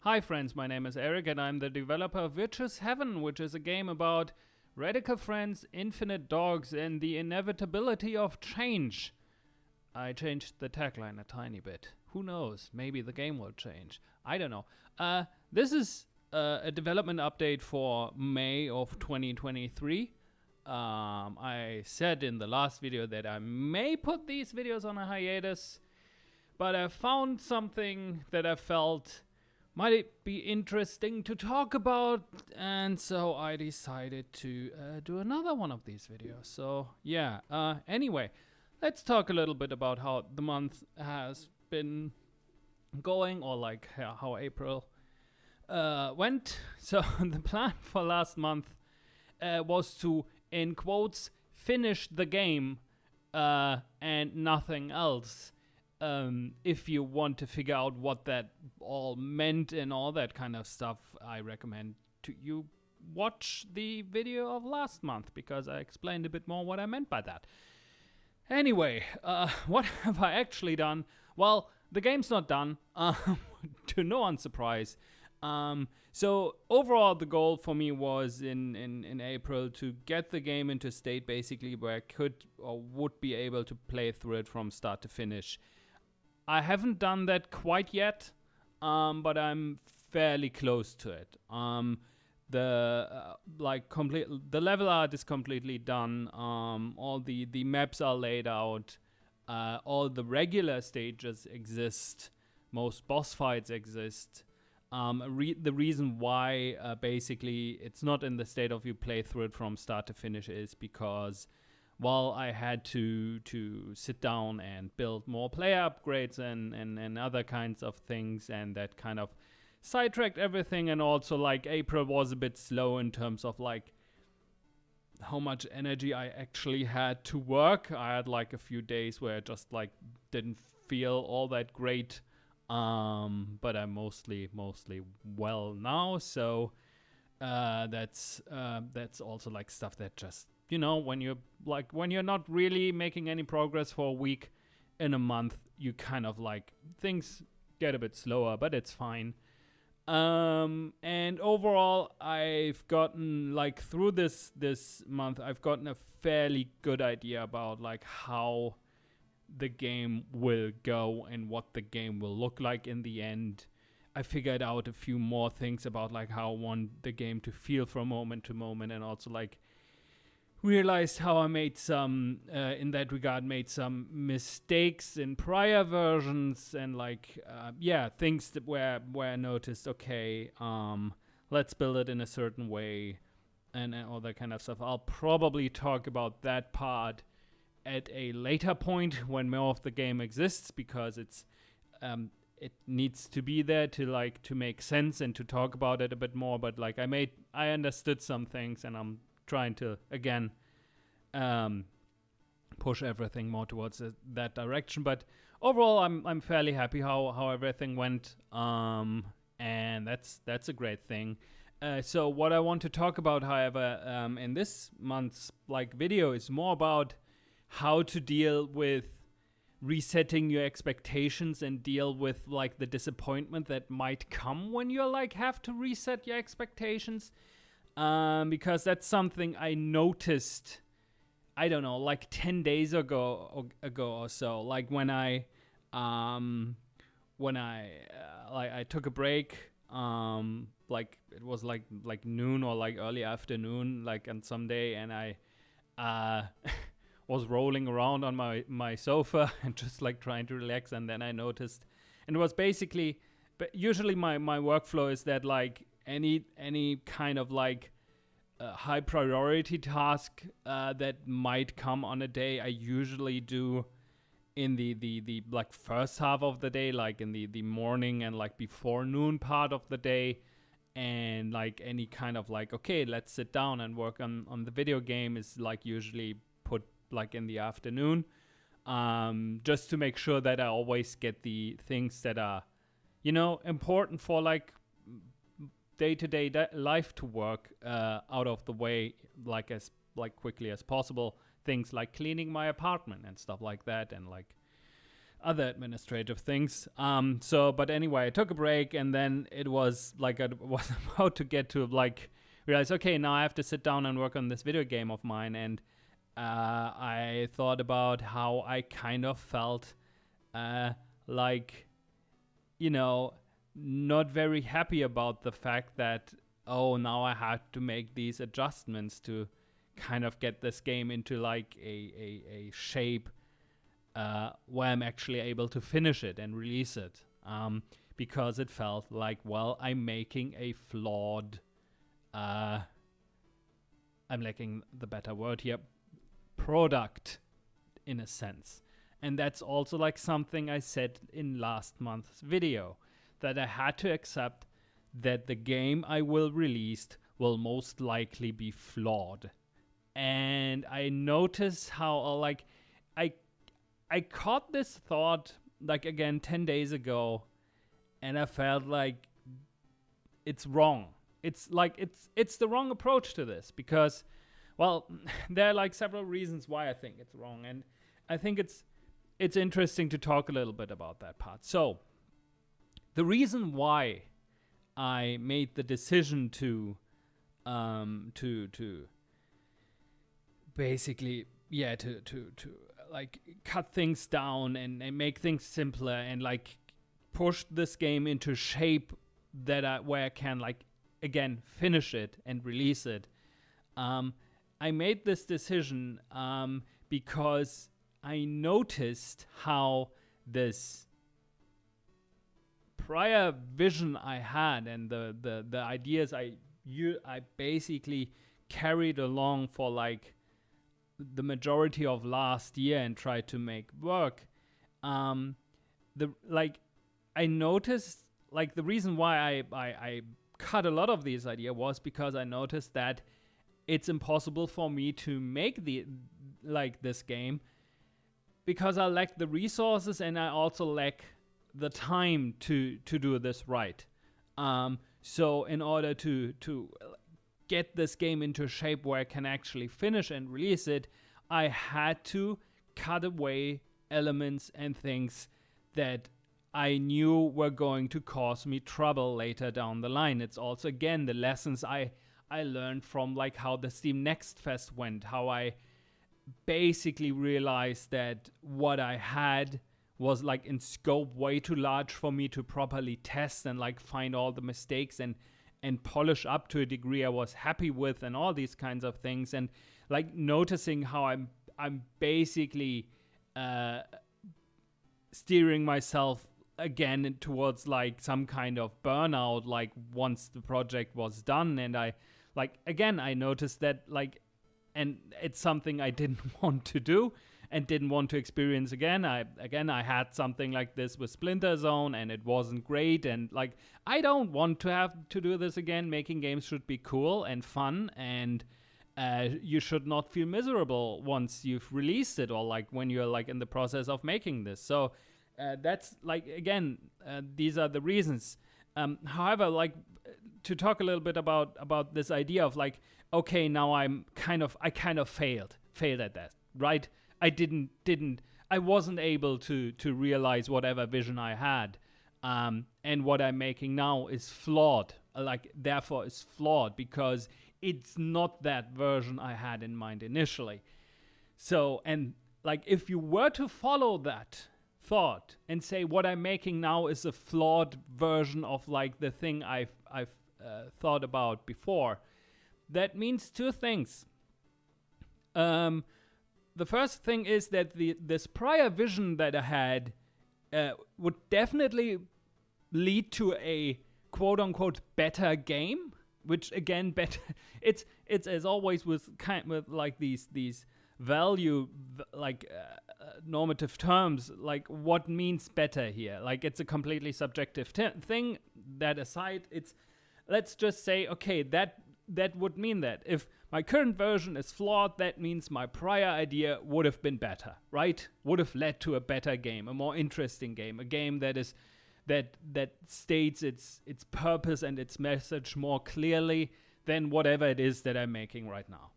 Hi friends, my name is Eric and I'm the developer of Witch's Heaven, which is a game about radical friends, infinite dogs, and the inevitability of change. I changed the tagline a tiny bit. Who knows? Maybe the game will change. I don't know. This is a development update for May of 2023. I said in the last video that I may put these videos on a hiatus, but I found something that I felt might be interesting to talk about, and so I decided to do another one of these videos. So yeah, anyway, let's talk a little bit about how the month has been going, or like how April went. So the plan for last month was to, in quotes, finish the game and nothing else. If you want to figure out what that all meant and all that kind of stuff, I recommend to you watch the video of last month, because I explained a bit more what I meant by that. Anyway, what have I actually done? Well, the game's not done, to no one's surprise. So overall, the goal for me was in April to get the game into a state basically where I could or would be able to play through it from start to finish. I haven't done that quite yet, but I'm fairly close to it. The level art is completely done. All the maps are laid out. All the regular stages exist. Most boss fights exist. The reason why basically it's not in the state of you play through it from start to finish is because, well, I had to sit down and build more player upgrades and other kinds of things, and that kind of sidetracked everything. And also, like, April was a bit slow in terms of like how much energy I actually had to work. I had like a few days where I just like didn't feel all that great, but I'm mostly well now. So that's also like stuff that just, you know, when you're not really making any progress for a week in a month, you kind of like things get a bit slower, but it's fine. And overall, I've gotten like through this month, I've gotten a fairly good idea about like how the game will go and what the game will look like in the end. I figured out a few more things about like how I want the game to feel from moment to moment, and also like realized how I made some made some mistakes in prior versions, and like things that where I noticed, okay, let's build it in a certain way, and all that kind of stuff. I'll probably talk about that part at a later point when more of the game exists, because it needs to be there to make sense and to talk about it a bit more. But like I understood some things, and I'm trying to again push everything more towards that direction. But overall, I'm fairly happy how everything went, and that's a great thing. So what I want to talk about, however, in this month's like video is more about how to deal with resetting your expectations and deal with like the disappointment that might come when you like have to reset your expectations. Because that's something I noticed, I don't know, like 10 days ago or so. Like when I took a break, like it was like noon or like early afternoon, like on some day, and I was rolling around on my sofa and just like trying to relax, and then I noticed, and it was basically, but usually my workflow is that like any kind of like high priority task that might come on a day, I usually do in the like first half of the day, like in the morning and like before noon part of the day. And like any kind of like, okay, let's sit down and work on the video game is like usually put like in the afternoon, just to make sure that I always get the things that are, you know, important for like day-to-day life to work out of the way, like as like quickly as possible. Things like cleaning my apartment and stuff like that, and like other administrative things. But anyway, I took a break, and then it was like I was about to get to like realize, okay, now I have to sit down and work on this video game of mine, and I thought about how I kind of felt like, not very happy about the fact that, now I had to make these adjustments to kind of get this game into like a shape where I'm actually able to finish it and release it. Because it felt like, well, I'm making a flawed, I'm lacking the better word here, product in a sense. And that's also like something I said in last month's video, that I had to accept that the game I will release will most likely be flawed. And I noticed how like I caught this thought like again 10 days ago, and I felt like it's wrong. It's like it's the wrong approach to this, because, well, there are like several reasons why I think it's wrong, and I think it's interesting to talk a little bit about that part. So, the reason why I made the decision to basically to like cut things down and make things simpler and like push this game into shape where I can like again finish it and release it. I made this decision because I noticed how this prior vision I had and the ideas I basically carried along for like the majority of last year and tried to make work. I noticed like the reason why I cut a lot of these ideas was because I noticed that it's impossible for me to make this game, because I lack the resources and I also lack the time to do this right. So in order to get this game into shape where I can actually finish and release it, I had to cut away elements and things that I knew were going to cause me trouble later down the line. It's also, again, the lessons I learned from like how the Steam Next Fest went, how I basically realized that what I had was like in scope way too large for me to properly test and like find all the mistakes and polish up to a degree I was happy with and all these kinds of things, and like noticing how I'm basically steering myself again towards like some kind of burnout like once the project was done. And I noticed that like, and it's something I didn't want to do and didn't want to experience again. I had something like this with Splinter Zone and it wasn't great, and like I don't want to have to do this again. Making games should be cool and fun, and you should not feel miserable once you've released it or like when you're like in the process of making this. So that's like, again, these are the reasons. However, like to talk a little bit about this idea of like, okay, now I kind of failed at that, right? I wasn't able to realize whatever vision I had. And what I'm making now is flawed. Therefore is flawed because it's not that version I had in mind initially. So, and like if you were to follow that thought and say what I'm making now is a flawed version of like the thing I've thought about before, that means two things. The first thing is that this prior vision that I had would definitely lead to a quote-unquote better game, which again, better. It's as always with like these value normative terms. Like what means better here? Like it's a completely subjective thing. That aside, let's just say, okay, that would mean that if my current version is flawed, that means my prior idea would have been better, right? Would have led to a better game, a more interesting game, a game that states its purpose and its message more clearly than whatever it is that I'm making right now.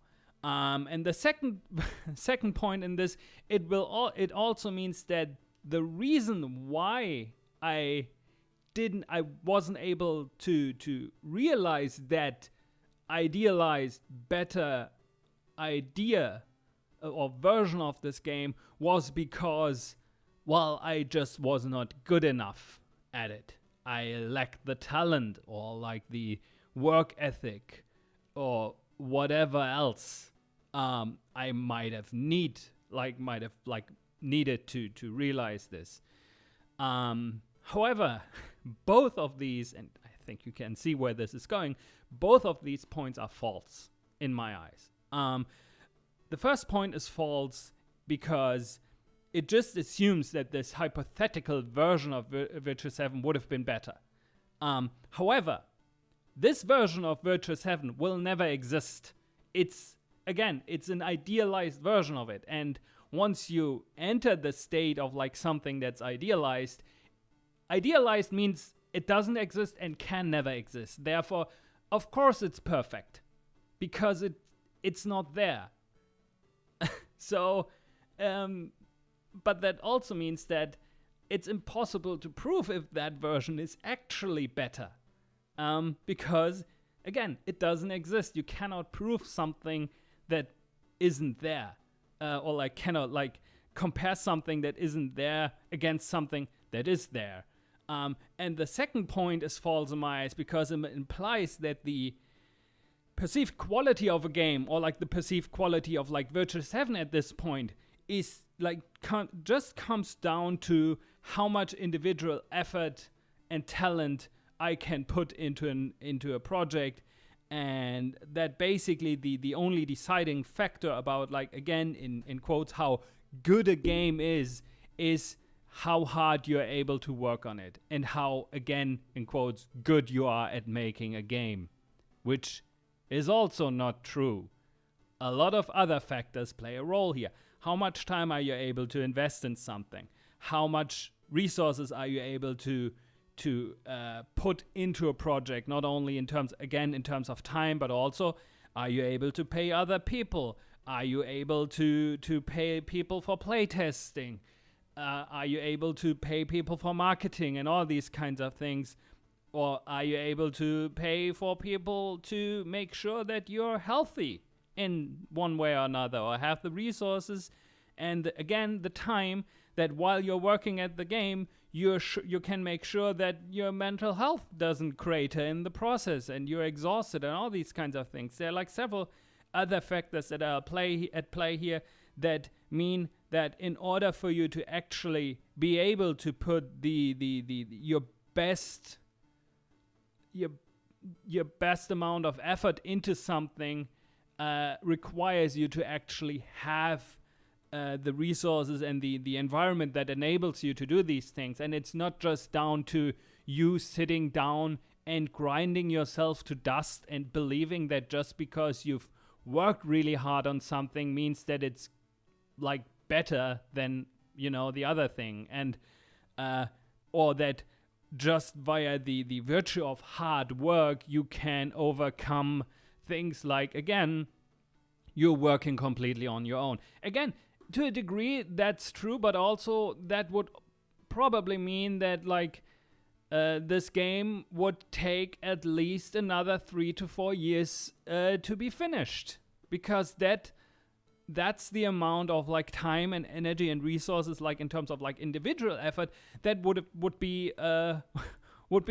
And the second point in this, it also means that the reason why I wasn't able to realize that idealized, better idea or version of this game was because, well, I just was not good enough at it. I lacked the talent or like the work ethic or whatever else I might have needed to realize this. However, both of these, and I think you can see where this is going, both of these points are false in my eyes. The first point is false because it just assumes that this hypothetical version of Virtuous Heaven would have been better. However, this version of Virtuous Heaven will never exist. It's an idealized version of it. And once you enter the state of like something that's idealized means it doesn't exist and can never exist. Therefore, of course it's perfect because it's not there. So, but that also means that it's impossible to prove if that version is actually better. Because, again, it doesn't exist. You cannot prove something that isn't there. Or like cannot like compare something that isn't there against something that is there. And the second point is false in my eyes because it implies that the perceived quality of a game or like the perceived quality of like Virtuous Heaven at this point is like just comes down to how much individual effort and talent I can put into a project, and that basically the only deciding factor about like again in quotes how good a game is how hard you're able to work on it and how again in quotes good you are at making a game, which is also not true. A lot of other factors play a role here. How much time are you able to invest in something? How much resources are you able to put into a project? Not only in terms of time, but also are you able to pay other people? Are you able to pay people for playtesting? Are you able to pay people for marketing and all these kinds of things? Or are you able to pay for people to make sure that you're healthy in one way or another, or have the resources and again the time that while you're working at the game, you can make sure that your mental health doesn't crater in the process and you're exhausted and all these kinds of things. There are like several other factors that are at play here that mean that in order for you to actually be able to put your best amount of effort into something requires you to actually have the resources and the environment that enables you to do these things. And it's not just down to you sitting down and grinding yourself to dust and believing that just because you've worked really hard on something means that it's like better than, the other thing. And or that just via the virtue of hard work, you can overcome things like, again, you're working completely on your own. Again, to a degree, that's true, but also that would probably mean that, like, this game would take at least another 3 to 4 years to be finished. Because that's the amount of like time and energy and resources, like in terms of like individual effort, that would be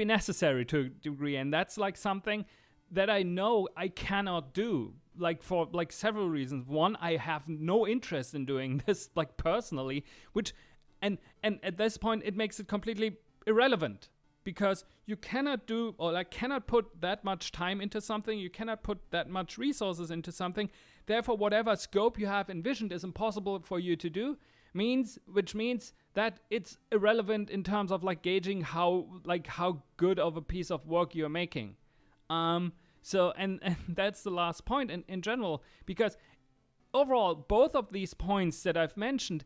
necessary to a degree, and that's like something that I know I cannot do, like for like several reasons. One, I have no interest in doing this like personally, which and at this point it makes it completely irrelevant. Because you cannot do, or like cannot put that much time into something, you cannot put that much resources into something. Therefore, whatever scope you have envisioned is impossible for you to do, which means that it's irrelevant in terms of like gauging how good of a piece of work you're making. So that's the last point in general, because overall, both of these points that I've mentioned,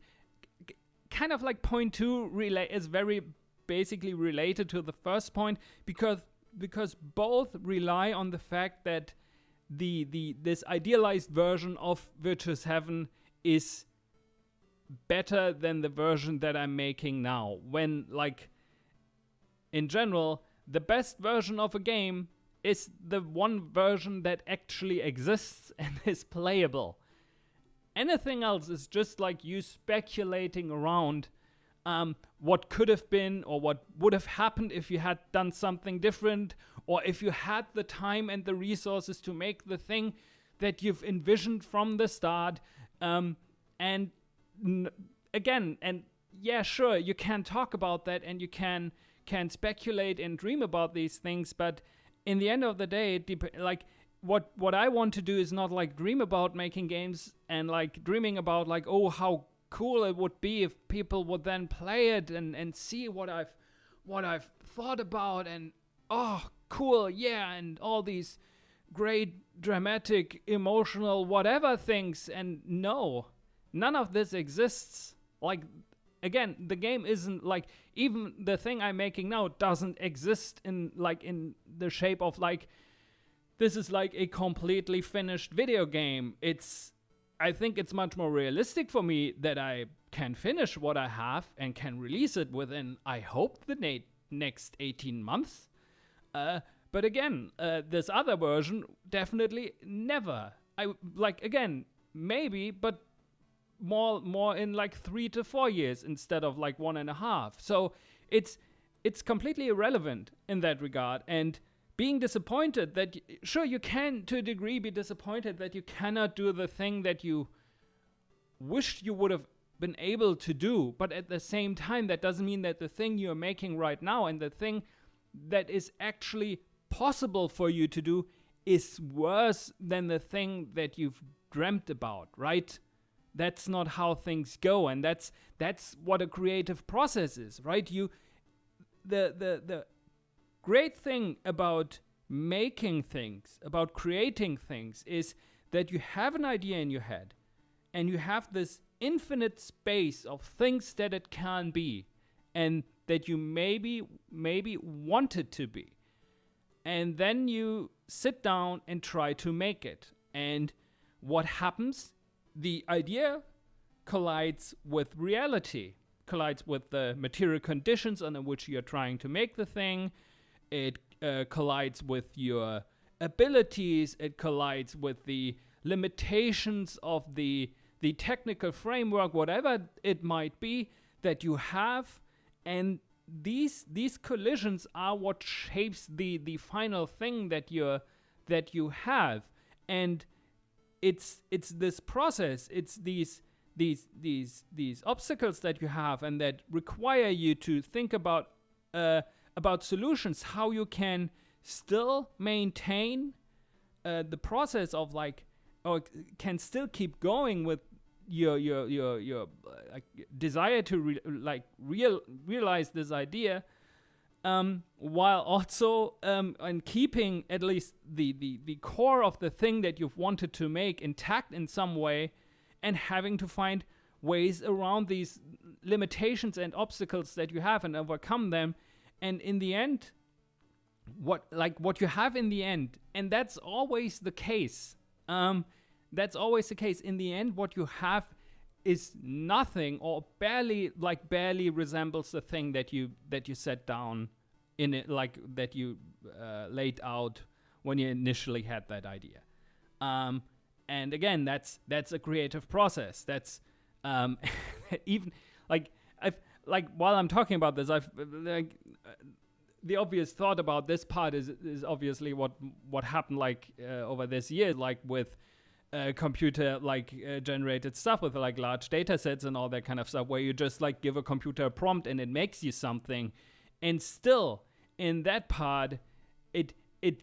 kind of like point 2 is very basically related to the first point, because both rely on the fact that this idealized version of Virtuous Heaven is better than the version that I'm making now. When, like, in general, the best version of a game is the one version that actually exists and is playable. Anything else is just like you speculating around what could have been or what would have happened if you had done something different, or if you had the time and the resources to make the thing that you've envisioned from the start. Again, yeah, sure, you can talk about that and you can speculate and dream about these things, but in the end of the day, like, what I want to do is not like dream about making games and like dreaming about like, oh, how cool it would be if people would then play it and see what I've thought about, and oh, cool, yeah, and all these great dramatic emotional whatever things. And no, none of this exists. Like, again, the game isn't like, even the thing I'm making now doesn't exist in the shape of like, this is like a completely finished video game. I think it's much more realistic for me that I can finish what I have and can release it within, I hope, the next 18 months. But again, this other version, definitely never. Again, maybe, but more in like 3 to 4 years instead of like 1.5. So it's completely irrelevant in that regard. And being disappointed that, sure, you can to a degree be disappointed that you cannot do the thing that you wished you would have been able to do, but at the same time, that doesn't mean that the thing you're making right now and the thing that is actually possible for you to do is worse than the thing that you've dreamt about, right? That's not how things go, and that's what a creative process is, right? The great thing about making things, about creating things, is that you have an idea in your head and you have this infinite space of things that it can be and that you maybe want it to be. And then you sit down and try to make it. And what happens? The idea collides with reality, collides with the material conditions under which you're trying to make the thing. It collides with your abilities. It collides with the limitations of the technical framework, whatever it might be that you have. And these collisions are what shapes the final thing that you have. And it's this process. It's these obstacles that you have and that require you to think about solutions, how you can still maintain the process of like, or can still keep going with your desire to realize this idea, while also and keeping at least the core of the thing that you've wanted to make intact in some way, and having to find ways around these limitations and obstacles that you have and overcome them. And in the end, what you have in the end, and that's always the case. That's always the case. In the end, what you have is nothing, or barely resembles the thing that you set down in it, like that you laid out when you initially had that idea. And again, that's a creative process. That's even while I'm talking about this, I've the obvious thought about this part is obviously what happened over this year, like with computer generated stuff with like large data sets and all that kind of stuff, where you just like give a computer a prompt and it makes you something. And still in that part, it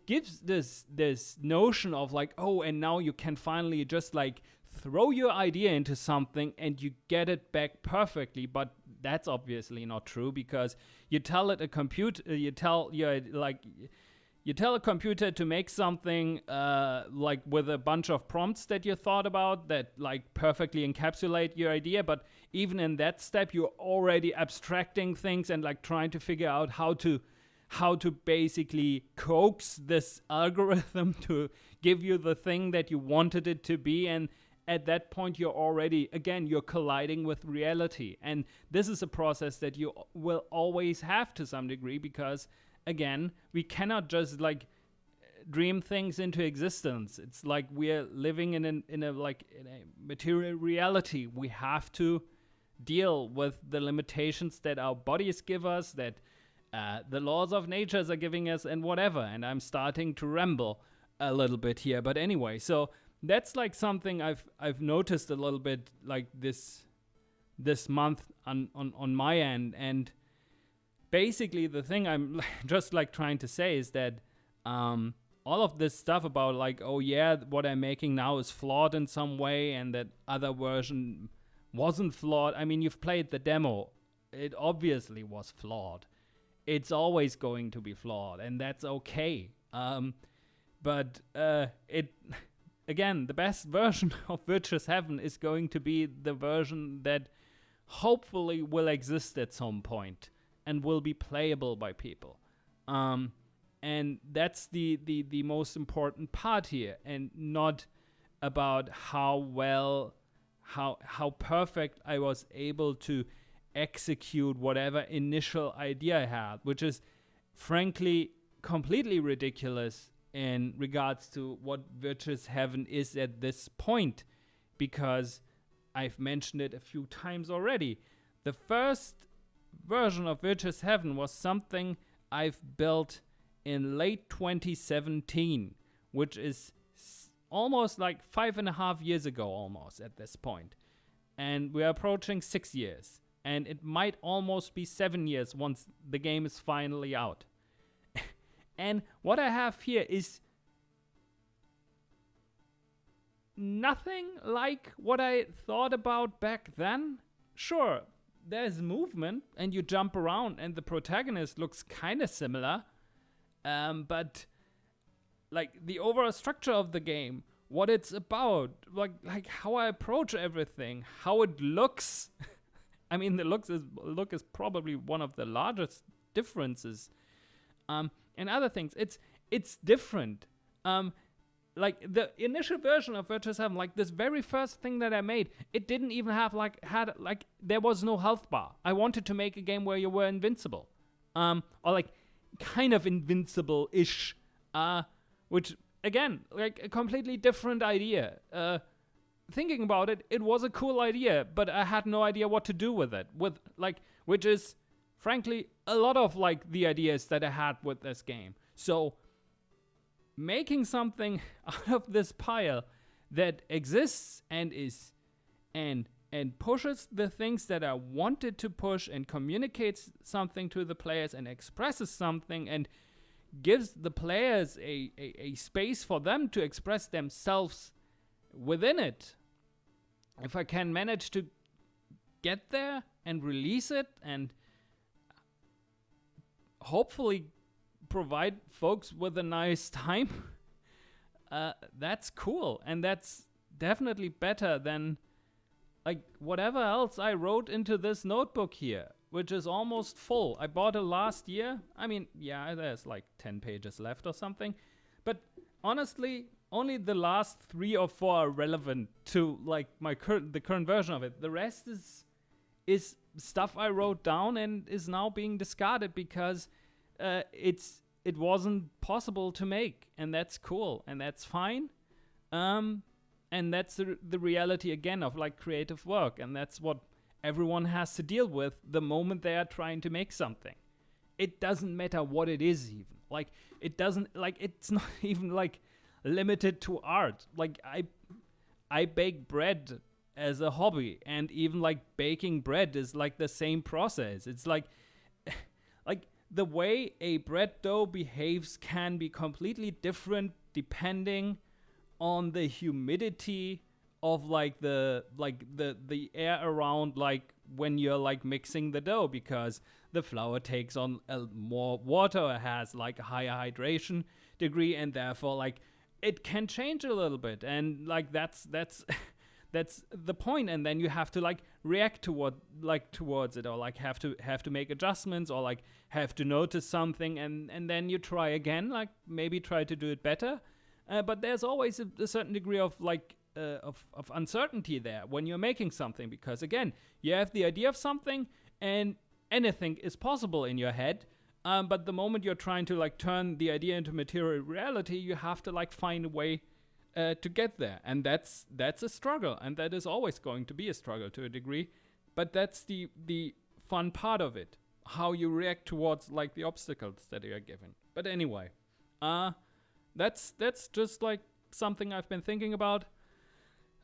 gives this notion of like, oh, and now you can finally just like throw your idea into something and you get it back perfectly. But that's obviously not true, because you tell a computer to make something like with a bunch of prompts that you thought about that like perfectly encapsulate your idea, but even in that step you're already abstracting things and like trying to figure out how to basically coax this algorithm to give you the thing that you wanted it to be. And at that point you're already, again, you're colliding with reality. And this is a process that you will always have to some degree, because again, we cannot just like dream things into existence. It's like we're living in a material reality. We have to deal with the limitations that our bodies give us, that the laws of nature are giving us, and whatever. And I'm starting to ramble a little bit here, but anyway, so that's like something I've noticed a little bit like this month on my end. And basically the thing I'm just like trying to say is that all of this stuff about like, oh yeah, what I'm making now is flawed in some way, and that other version wasn't flawed. I mean, you've played the demo. It obviously was flawed. It's always going to be flawed, and that's okay. But again, the best version of Virtuous Heaven is going to be the version that hopefully will exist at some point and will be playable by people. And that's the most important part here, and not about how perfect I was able to execute whatever initial idea I had, which is frankly completely ridiculous in regards to what Virtuous Heaven is at this point, because I've mentioned it a few times already. The first version of Virtuous Heaven was something I've built in late 2017, which is almost like 5.5 years ago almost at this point. And we're approaching 6 years. And it might almost be 7 years once the game is finally out. And what I have here is nothing like what I thought about back then. Sure, there's movement and you jump around and the protagonist looks kind of similar. But like the overall structure of the game, what it's about, like how I approach everything, how it looks. I mean, the look is probably one of the largest differences. And other things, it's different. Like the initial version of Virtuous Heaven, like this very first thing that I made, it didn't even have there was no health bar. I wanted to make a game where you were invincible, or like kind of invincible-ish, which again, like a completely different idea. Thinking about it, it was a cool idea, but I had no idea what to do with it. Which is frankly a lot of like the ideas that I had with this game. So making something out of this pile that exists and is and pushes the things that I wanted to push, and communicates something to the players and expresses something and gives the players a space for them to express themselves within it. If I can manage to get there and release it and hopefully provide folks with a nice time, that's cool. And that's definitely better than like whatever else I wrote into this notebook here, which is almost full. I bought it last year. I mean, yeah, there's like 10 pages left or something. But honestly, only the last 3 or 4 are relevant to like the current version of it. The rest is stuff I wrote down and is now being discarded because it wasn't possible to make, and that's cool, and that's fine. And that's the reality again of like creative work, and that's what everyone has to deal with the moment they are trying to make something. It doesn't matter what it is even. Like it's not even like limited to art. Like I bake bread as a hobby, and even like baking bread is like the same process. It's like the way a bread dough behaves can be completely different depending on the humidity of like the air around, like when you're like mixing the dough, because the flour takes on more water, has like a higher hydration degree, and therefore like it can change a little bit, and like that's the point. And then you have to like react towards it, or like have to make adjustments, or like have to notice something, and then you try again, like maybe try to do it better. But there's always a certain degree of like of uncertainty there when you're making something, because again, you have the idea of something and anything is possible in your head. But the moment you're trying to like turn the idea into material reality, you have to like find a way to get there, and that's a struggle, and that is always going to be a struggle to a degree. But that's the fun part of it, how you react towards like the obstacles that you are given. But anyway, that's just like something I've been thinking about.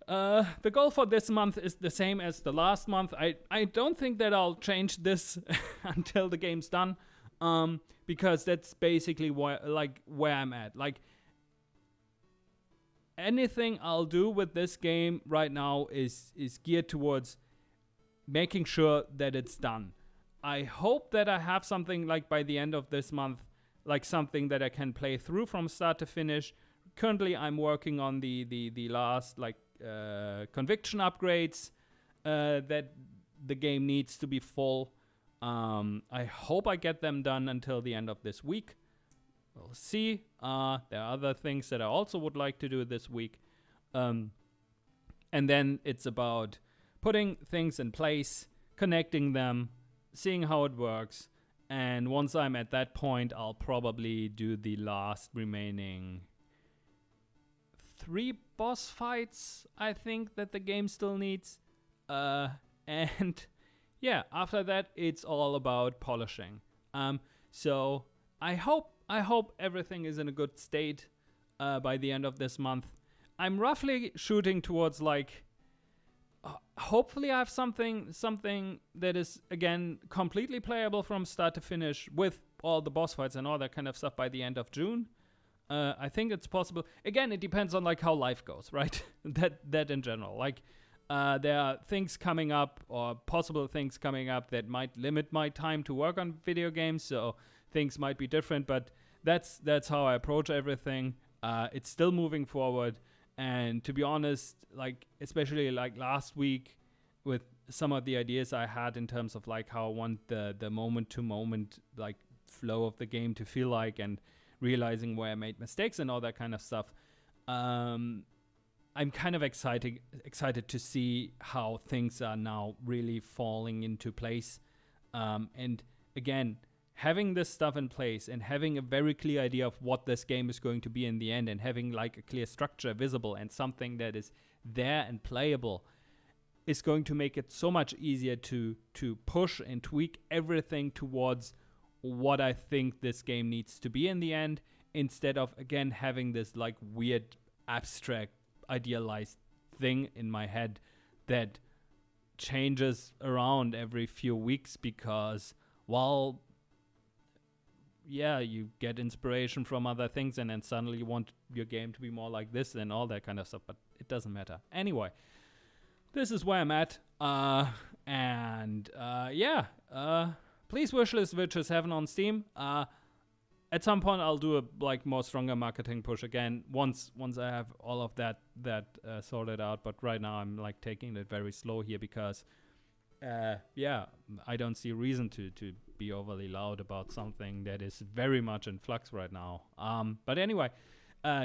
The goal for this month is the same as the last month. I don't think that I'll change this until the game's done, because that's basically where I'm at. Like, anything I'll do with this game right now is geared towards making sure that it's done. I hope that I have something like by the end of this month, like something that I can play through from start to finish. Currently, I'm working on the last like conviction upgrades that the game needs to be full. I hope I get them done until the end of this week. We'll see. There are other things that I also would like to do this week. And then it's about putting things in place, connecting them, seeing how it works. And once I'm at that point, I'll probably do the last remaining 3 boss fights, I think, that the game still needs. And yeah, after that, it's all about polishing. So I hope everything is in a good state by the end of this month. I'm roughly shooting towards like, hopefully I have something that is, again, completely playable from start to finish with all the boss fights and all that kind of stuff by the end of June. I think it's possible. Again, it depends on like how life goes, right? that in general. Like, there are things coming up, or possible things coming up, that might limit my time to work on video games, so things might be different, but that's how I approach everything. It's still moving forward, and to be honest, like, especially like last week with some of the ideas I had in terms of like how I want the moment to moment like flow of the game to feel like, and realizing where I made mistakes and all that kind of stuff, I'm kind of excited to see how things are now really falling into place. And again, having this stuff in place and having a very clear idea of what this game is going to be in the end, and having like a clear structure visible and something that is there and playable, is going to make it so much easier to push and tweak everything towards what I think this game needs to be in the end, instead of, again, having this like weird abstract idealized thing in my head that changes around every few weeks, because while you get inspiration from other things and then suddenly you want your game to be more like this and all that kind of stuff, but it doesn't matter. Anyway, this is where I'm at. Please wishlist Witches Heaven on Steam. At some point, I'll do a like more stronger marketing push again once I have all of that sorted out. But right now, I'm like taking it very slow here because, I don't see a reason to be overly loud about something that is very much in flux right now. But anyway,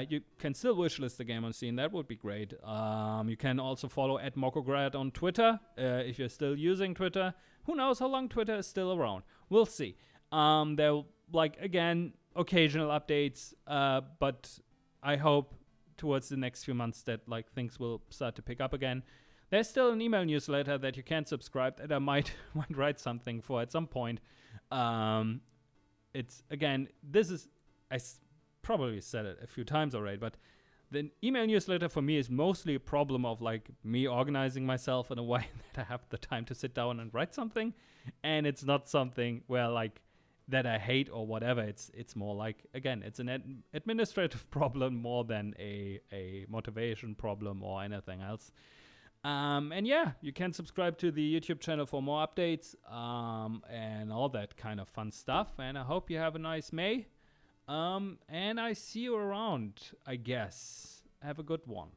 you can still wishlist the game on Steam. That would be great. You can also follow @Mokograd on Twitter if you're still using Twitter. Who knows how long Twitter is still around? We'll see. There'll, like, again, occasional updates, but I hope towards the next few months that, like, things will start to pick up again. There's still an email newsletter that you can subscribe that I might write something for at some point. It's, again, I probably said it a few times already, but the email newsletter for me is mostly a problem of like me organizing myself in a way that I have the time to sit down and write something, and it's not something where like that I hate or whatever. It's more like, again, it's an administrative problem more than a motivation problem or anything else. And yeah, you can subscribe to the YouTube channel for more updates and all that kind of fun stuff. And I hope you have a nice May. And I see you around, I guess. Have a good one.